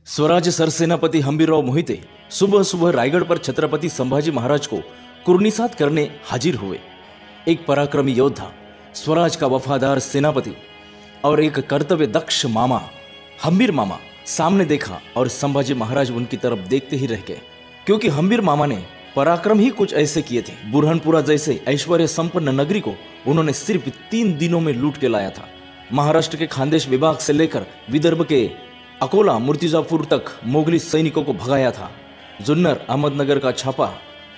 स्वराज सरसेनापति हंबीरराव मोहिते सुबह सुबह रायगढ़ पर छत्रपति संभाजी महाराज को कुर्निसात करने हाजिर हुए। एक पराक्रमी योद्धा, स्वराज का वफादार सेनापति और एक कर्तव्य दक्ष मामा हंबीर मामा सामने देखा और संभाजी महाराज उनकी तरफ देखते ही रह गए, क्योंकि हंबीर मामा ने पराक्रम ही कुछ ऐसे किए थे। बुरहानपुरा जैसे ऐश्वर्य संपन्न नगरी को उन्होंने सिर्फ 3 दिनों में लूट के लाया था। महाराष्ट्र के खानदेश विभाग से लेकर विदर्भ के अकोला मुर्तिजापुर तक मोगली सैनिकों को भगाया था। जुन्नर अहमदनगर का छापा,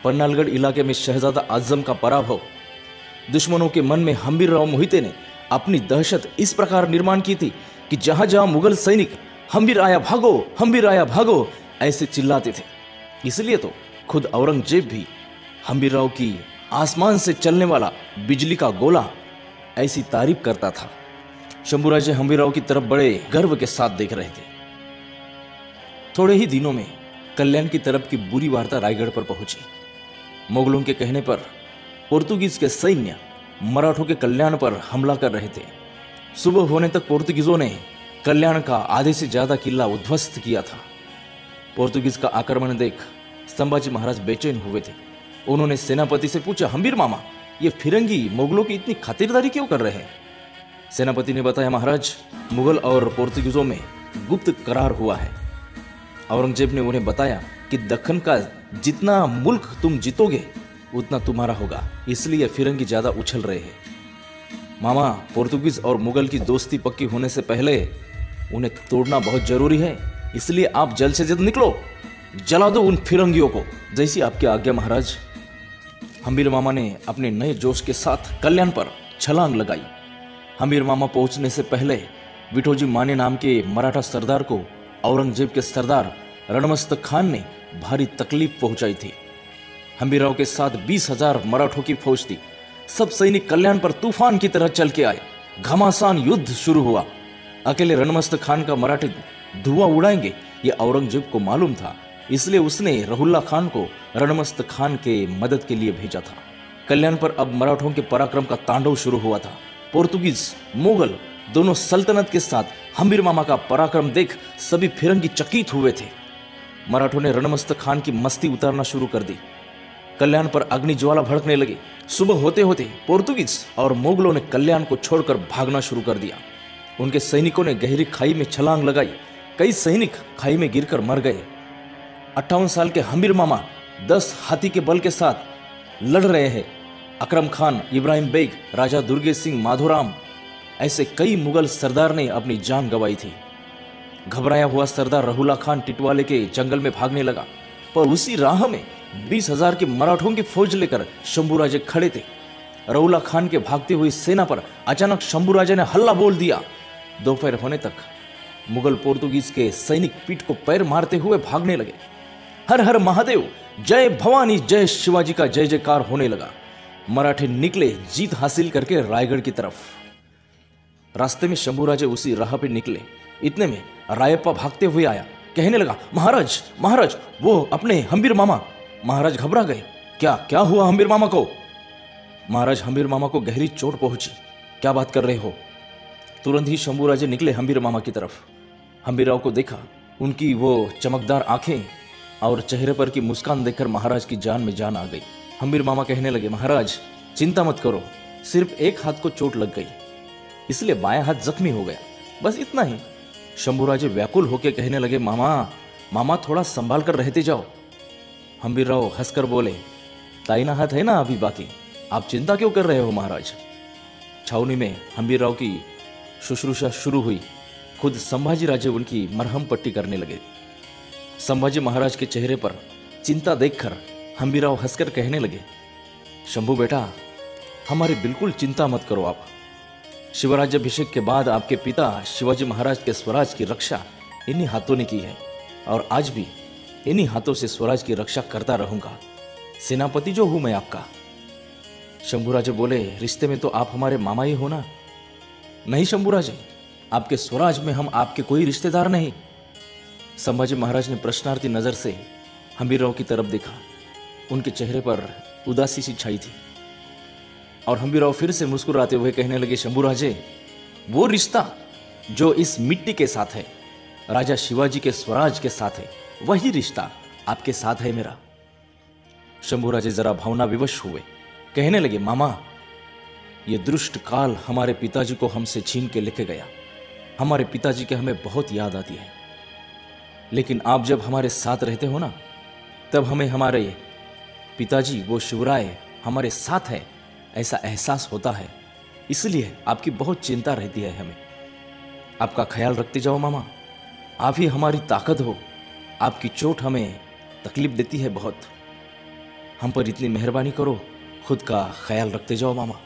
पन्नालगढ़ इलाके में शहजादा आजम का पराभव। दुश्मनों के मन में हंबीरराव मोहिते ने अपनी दहशत इस प्रकार निर्माण की थी कि जहां जहां मुगल सैनिक हंबीर आया भागो, हंबीर आया भागो ऐसे चिल्लाते थे। इसलिए तो खुद औरंगजेब भी हंबीरराव की आसमान से चलने वाला बिजली का गोला ऐसी तारीफ करता था। शंभूराजे हंबीरराव की तरफ बड़े गर्व के साथ देख रहे थे। थोड़े ही दिनों में कल्याण की तरफ की बुरी वार्ता रायगढ़ पर पहुंची। मुगलों के कहने पर पोर्तुगीज के सैन्य मराठों के कल्याण पर हमला कर रहे थे। सुबह होने तक पोर्तुगीजों ने कल्याण का आधे से ज्यादा किला उद्ध्वस्त किया था। पोर्तुगीज का आक्रमण देख संभाजी महाराज बेचैन हुए थे। उन्होंने सेनापति से पूछा, हंबीर मामा, ये फिरंगी मुगलों की इतनी खातिरदारी क्यों कर रहे हैं? सेनापति ने बताया, महाराज, मुगल और पोर्तुगीजों में गुप्त करार हुआ है। औरंगजेब ने उन्हें बताया कि दक्कन का जितना मुल्क तुम जीतोगे उतना तुम्हारा होगा, इसलिए फिरंगी ज्यादा उछल रहे हैं। मामा, पोर्तुगीज और मुगल की दोस्ती पक्की होने से पहले उन्हें तोड़ना बहुत जरूरी है, इसलिए आप जल्द से जल्द निकलो, जला दो उन फिरंगियों को। जैसी आपकी आज्ञा महाराज। हंबीर मामा ने अपने नए जोश के साथ कल्याण पर छलांग लगाई। हंबीर मामा पहुंचने से पहले विठोजी माने नाम के मराठा सरदार को औरंगजेब के सरदार रणमस्तक खान ने भारी तकलीफ पहुंचाई थी। हंबीरराव के साथ 20,000 मराठों की फौज थी। सब सैनिक कल्याण पर तूफान की तरह चल के आए। घमासान युद्ध शुरू हुआ। अकेले रणमस्तक खान का मराठी धुआं उड़ाएंगे ये औरंगजेब को मालूम था, इसलिए उसने रहुल्ला खान को रणमस्तक खान के मदद के लिए भेजा था। कल्याण पर अब मराठों के पराक्रम का तांडव शुरू हुआ था। पोर्तुगीज, मुगल दोनों सल्तनत के साथ हंबीर मामा का पराक्रम देख सभी फिरंगी चकित हुए थे। मराठों ने रणमस्तक खान की मस्ती उतारना शुरू कर दी। कल्याण पर अग्नि ज्वाला भड़कने लगी। सुबह होते होते पोर्तुगीज और मुगलों ने कल्याण को छोड़कर भागना शुरू कर दिया। उनके सैनिकों ने गहरी खाई में छलांग लगाई। कई सैनिक खाई में गिरकर मर गए। 58 साल के हंबीर मामा 10 हाथी के बल के साथ लड़ रहे हैं। अकरम खान, इब्राहिम बेग, राजा दुर्गे सिंह, माधोराम, ऐसे कई मुगल सरदार ने अपनी जान गंवाई थी। घबराया हुआ सरदार रहुल्ला खान टिटवाले के जंगल में भागने लगा, पर उसी राह में 20,000 की मराठों की फौज लेकर शंभूराजे खड़े थे। रहुल्ला खान के भागते हुई सेना पर अचानक शंभूराजे ने हल्ला बोल दिया। दोपहर होने तक मुगल पोर्तुगीज के सैनिक पीठ को पैर मारते हुए भागने लगे। हर हर महादेव, जय भवानी, जय शिवाजी का जय जयकार होने लगा। मराठे निकले जीत हासिल करके रायगढ़ की तरफ। रास्ते में शंभूराजे उसी राह पे निकले। इतने में रायप्पा भागते हुए आया, कहने लगा, महाराज, महाराज, वो अपने हंबीर मामा। महाराज घबरा गए। क्या हुआ हंबीर मामा को? महाराज, हंबीर मामा को गहरी चोट पहुंची। क्या बात कर रहे हो? तुरंत ही शंभूराजे निकले हंबीर मामा की तरफ। हंबीरराव को देखा। उनकी वो चमकदार आंखें और चेहरे पर की मुस्कान देखकर महाराज की जान में जान आ गई। हंबीर मामा कहने लगे, महाराज, चिंता मत करो, सिर्फ एक हाथ को चोट लग गई, इसलिए बायां हाथ जख्मी हो गया, बस इतना ही। शंभूराजे व्याकुल होकर कहने लगे, मामा थोड़ा संभाल कर रहते जाओ। हंबीरराव हंसकर बोले, दाहिना हाथ है ना अभी बाकी, आप चिंता क्यों कर रहे हो महाराज। छावनी में हंबीरराव की शुश्रूषा शुरू हुई। खुद संभाजी राजे उनकी मरहम पट्टी करने लगे। संभाजी महाराज के चेहरे पर चिंता देखकर हंबीरराव हंसकर कहने लगे, शंभू बेटा, हमारी बिल्कुल चिंता मत करो आप। शिवराज्याभिषेक के बाद आपके पिता शिवाजी महाराज के स्वराज की रक्षा इन्हीं हाथों ने की है, और आज भी इन्हीं हाथों से स्वराज की रक्षा करता रहूंगा। सेनापति जो हूं मैं आपका। शंभूराजे बोले, रिश्ते में तो आप हमारे मामा ही हो ना? नहीं शंभूराजे, आपके स्वराज में हम आपके कोई रिश्तेदार नहीं। संभाजी महाराज ने प्रश्नार्थी नजर से हंबीरराव की तरफ देखा। उनके चेहरे पर उदासी सी छाई थी और हंबीरराव फिर से मुस्कुराते हुए कहने लगे, शंभूराजे, वो रिश्ता जो इस मिट्टी के साथ है राजा शिवाजी के स्वराज के साथ है, वही रिश्ता आपके साथ है मेरा। शंभूराजे जरा भावना विवश हुए, कहने लगे, मामा, ये दुष्ट काल हमारे पिताजी को हमसे छीन के लेके गया। हमारे पिताजी की हमें बहुत याद आती है, लेकिन आप जब हमारे साथ रहते हो ना, तब हमें हमारे पिताजी वो शिवराय हमारे साथ है ऐसा एहसास होता है। इसलिए आपकी बहुत चिंता रहती है हमें। आपका ख्याल रखते जाओ मामा, आप ही हमारी ताकत हो। आपकी चोट हमें तकलीफ देती है बहुत। हम पर इतनी मेहरबानी करो, खुद का ख्याल रखते जाओ मामा।